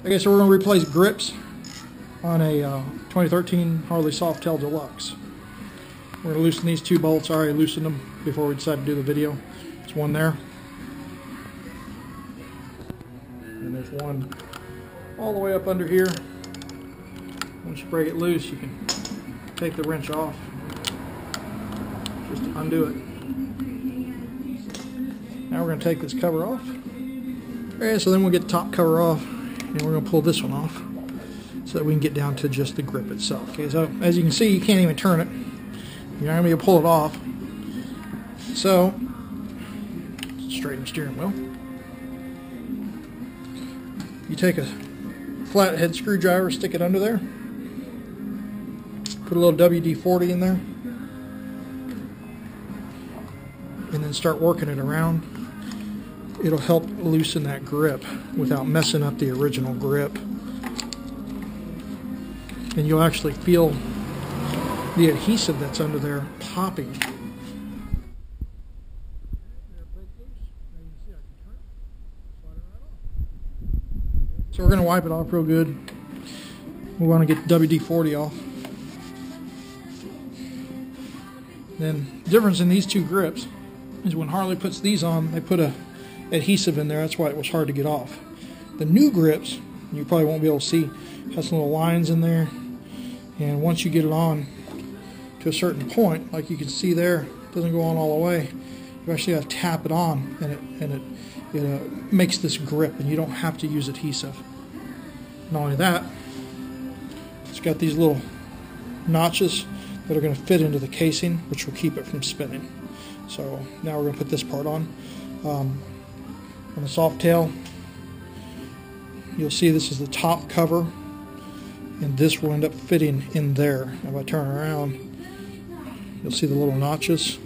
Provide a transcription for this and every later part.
Okay, so we're going to replace grips on a 2013 Harley Softail Deluxe. We're going to loosen these two bolts. I already loosened them before we decided to do the video. There's one there. And there's one all the way up under here. Once you break it loose, you can take the wrench off. Just undo it. Now we're going to take this cover off. Okay, so then we'll get the top cover off, and we're going to pull this one off so that we can get down to just the grip itself. Okay, so as you can see, you can't even turn it. You're not going to be able to pull it off. So, straighten the steering wheel. You take a flathead screwdriver, stick it under there. Put a little WD-40 in there. And then start working it around. It'll help loosen that grip without messing up the original grip. And you'll actually feel the adhesive that's under there popping. So we're going to wipe it off real good. We want to get the WD-40 off. Then the difference in these two grips is when Harley puts these on, they put a adhesive in there. That's why it was hard to get off. The new grips, you probably won't be able to see, has some little lines in there, and once you get it on to a certain point, like you can see there, it doesn't go on all the way. You actually have to tap it on, and it makes this grip, and you don't have to use adhesive. Not only that, it's got these little notches that are going to fit into the casing, which will keep it from spinning. So now we're going to put this part on. On the Softail, you'll see this is the top cover, and this will end up fitting in there. If I turn around, you'll see the little notches.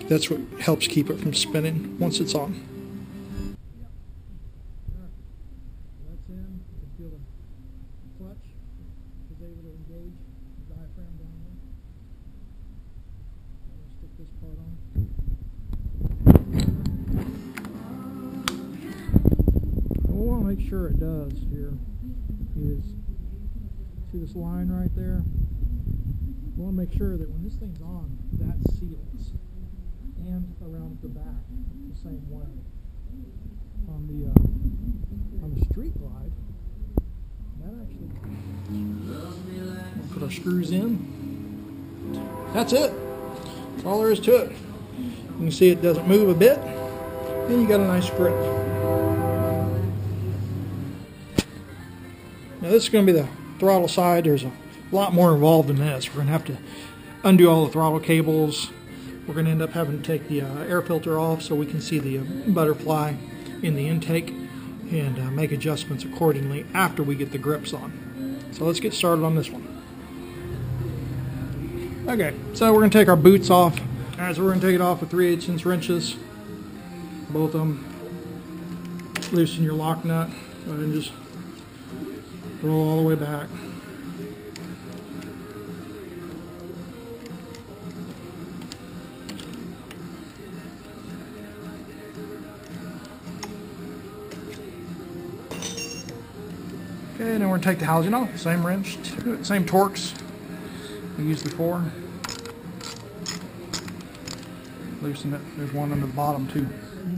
That's what helps keep it from spinning once it's on. That's in. You can feel the clutch is able to engage the diaphragm down there. I'm going to stick this part on. What we want to make sure it does here is, see this line right there? We want to make sure that when this thing's on, that seals, and around the back the same way. On the street glide, that actually, we'll put our screws in. That's it. That's all there is to it. You can see it doesn't move a bit, and you got a nice grip. Now this is going to be the throttle side. There's a lot more involved in this. We're going to have to undo all the throttle cables. We're going to end up having to take the air filter off so we can see the butterfly in the intake, and make adjustments accordingly after we get the grips on. So let's get started on this one. Okay, so we're going to take our boots off. Alright, so we're going to take it off with 3/8" wrenches. Both of them. Loosen your lock nut. Go ahead and just roll all the way back. Okay, and then we're going to take the housing off. Same wrench, same Torx we used before. Loosen it. There's one on the bottom too.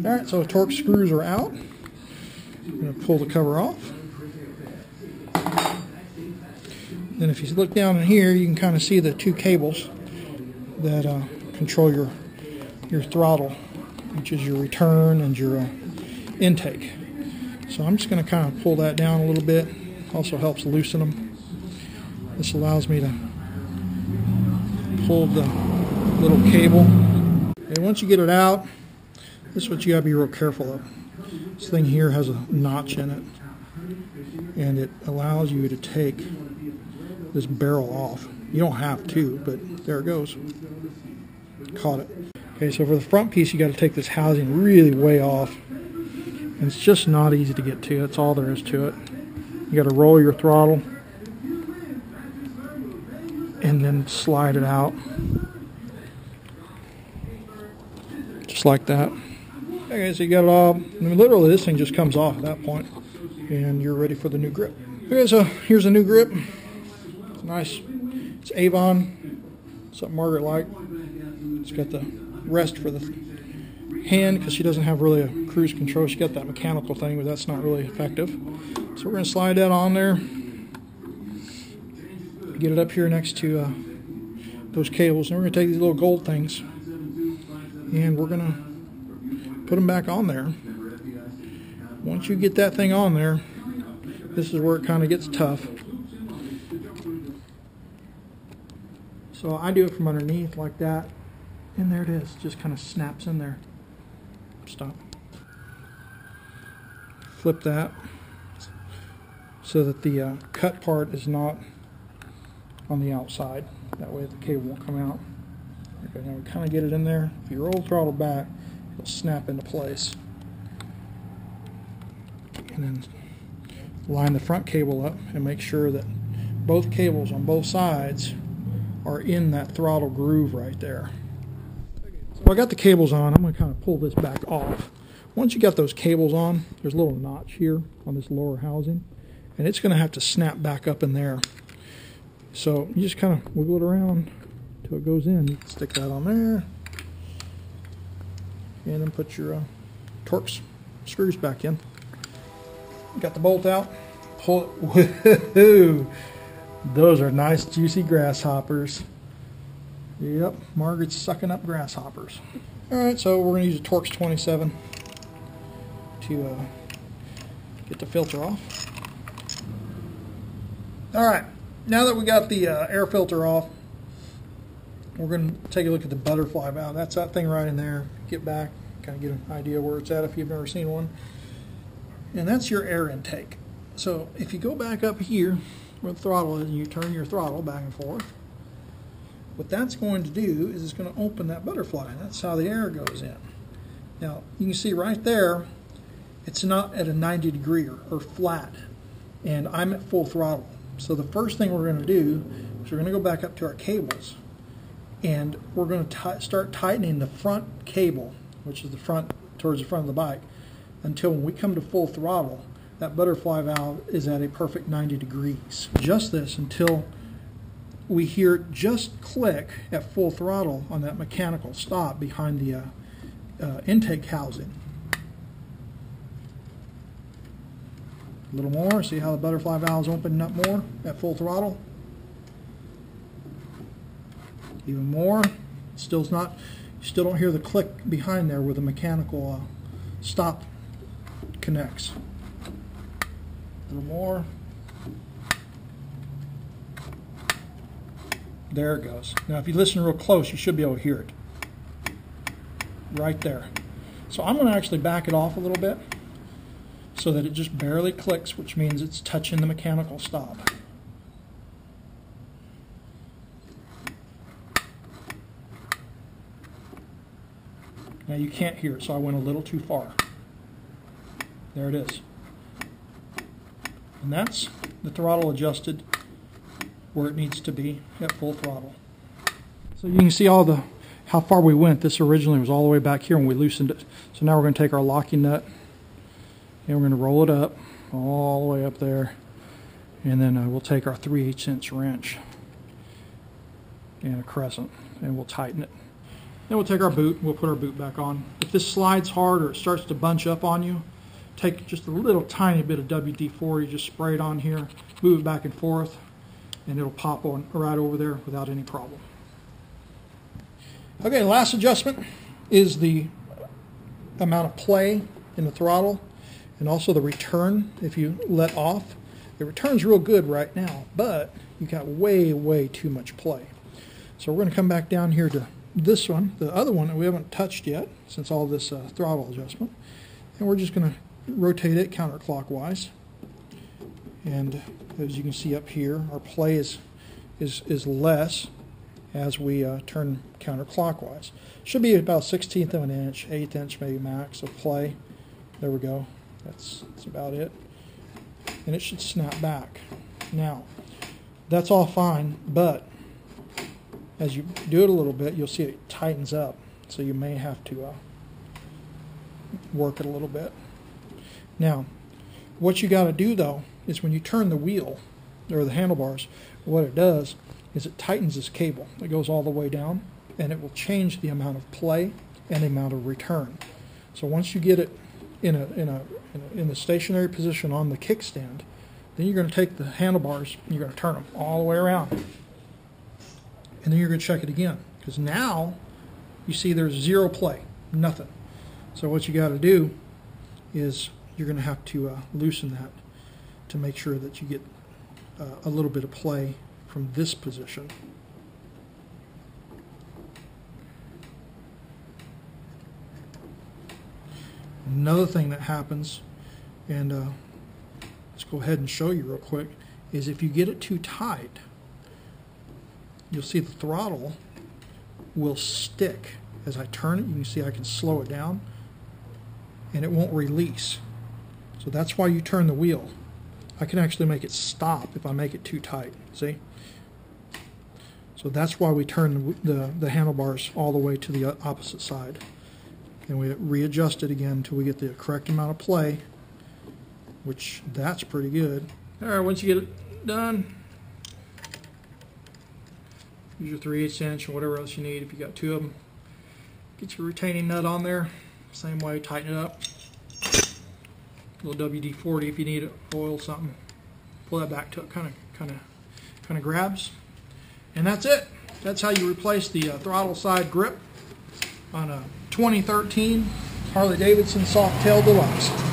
Alright, so the Torx screws are out. I'm going to pull the cover off. Then if you look down in here, you can kind of see the two cables that control your throttle, which is your return and your intake. So I'm just going to kind of pull that down a little bit. Also helps loosen them. This allows me to pull the little cable. And once you get it out, this is what you got to be real careful of. This thing here has a notch in it, and it allows you to take this barrel off. You don't have to, but there it goes. Caught it. Okay, so for the front piece, you got to take this housing really way off. And it's just not easy to get to. That's all there is to it. You got to roll your throttle and then slide it out. Just like that. Okay, so you got it all. I mean, literally, this thing just comes off at that point. and you're ready for the new grip. Okay, so here's a new grip. It's nice. It's Avon, something Margaret liked. It's got the rest for the hand because she doesn't have really a cruise control. She got that mechanical thing, but that's not really effective. So we're going to slide that on there. Get it up here next to those cables. And we're going to take these little gold things and we're going to put them back on there. Once you get that thing on there, this is where it kind of gets tough. So I do it from underneath like that. And there it is. Just kind of snaps in there. Stop. Flip that so that the cut part is not on the outside. That way the cable won't come out. Okay, now we kind of get it in there. If you roll the throttle back, it'll snap into place. And then line the front cable up and make sure that both cables on both sides are in that throttle groove right there. So I got the cables on. I'm going to kind of pull this back off. Once you got those cables on, there's a little notch here on this lower housing, and it's going to have to snap back up in there. So you just kind of wiggle it around until it goes in. You can stick that on there, and then put your Torx screws back in. Got the bolt out. Pull it. Woohoo! Those are nice, juicy grasshoppers. Yep, Margaret's sucking up grasshoppers. Alright, so we're going to use a Torx 27 to get the filter off. Alright, now that we got the air filter off, we're going to take a look at the butterfly valve. That's that thing right in there. Get back, kind of get an idea where it's at if you've never seen one. And that's your air intake. So if you go back up here where the throttle is and you turn your throttle back and forth, what that's going to do is it's going to open that butterfly. That's how the air goes in. Now you can see right there it's not at a 90 degree or flat, and I'm at full throttle. So the first thing we're going to do is we're going to go back up to our cables and we're going to start tightening the front cable, which is the front towards the front of the bike, until when we come to full throttle that butterfly valve is at a perfect 90 degrees. Just this until we hear it just click at full throttle on that mechanical stop behind the intake housing. A little more. See how the butterfly valve's opening up more at full throttle? Even more. Still not. You still don't hear the click behind there where the mechanical stop connects. A little more. There it goes. Now if you listen real close, you should be able to hear it. Right there. So I'm going to actually back it off a little bit so that it just barely clicks, which means it's touching the mechanical stop. Now you can't hear it, so I went a little too far. There it is. And that's the throttle adjusted where it needs to be at full throttle. So you can see how far we went. This originally was all the way back here when we loosened it. So now we're going to take our locking nut and we're going to roll it up all the way up there, and then we'll take our 3/8 inch wrench and a crescent and we'll tighten it. Then we'll take our boot, we'll put our boot back on. If this slides hard or it starts to bunch up on you, take just a little tiny bit of WD-40, just spray it on here, move it back and forth, and it'll pop on right over there without any problem. Okay, last adjustment is the amount of play in the throttle and also the return if you let off. The return's real good right now, but you got way too much play. So we're going to come back down here to this one, the other one that we haven't touched yet since all this throttle adjustment, and we're just going to rotate it counterclockwise. And as you can see up here, our play is less as we turn counterclockwise. Should be about 1/16 of an inch, 1/8 inch maybe max of play. There we go. That's about it. And it should snap back. Now, that's all fine, but as you do it a little bit, you'll see it tightens up. So you may have to work it a little bit. Now, What you got to do though is when you turn the wheel or the handlebars, what it does is it tightens this cable. It goes all the way down, and it will change the amount of play and the amount of return. So once you get it in the stationary position on the kickstand, then you're going to take the handlebars and you're going to turn them all the way around, and then you're going to check it again, because now you see there's zero play, nothing. So what you got to do is you're going to have to loosen that to make sure that you get a little bit of play from this position. Another thing that happens, and let's go ahead and show you real quick, is if you get it too tight, you'll see the throttle will stick. As I turn it, you can see I can slow it down, and it won't release. So that's why you turn the wheel. I can actually make it stop if I make it too tight, see? So that's why we turn the handlebars all the way to the opposite side. And we readjust it again until we get the correct amount of play, which that's pretty good. All right, once you get it done, use your 3/8 inch or whatever else you need. If you got two of them, get your retaining nut on there. Same way, tighten it up. A little WD-40 if you need it, oil something. Pull that back till it kind of grabs, and that's it. That's how you replace the throttle side grip on a 2013 Harley Davidson Softail Deluxe.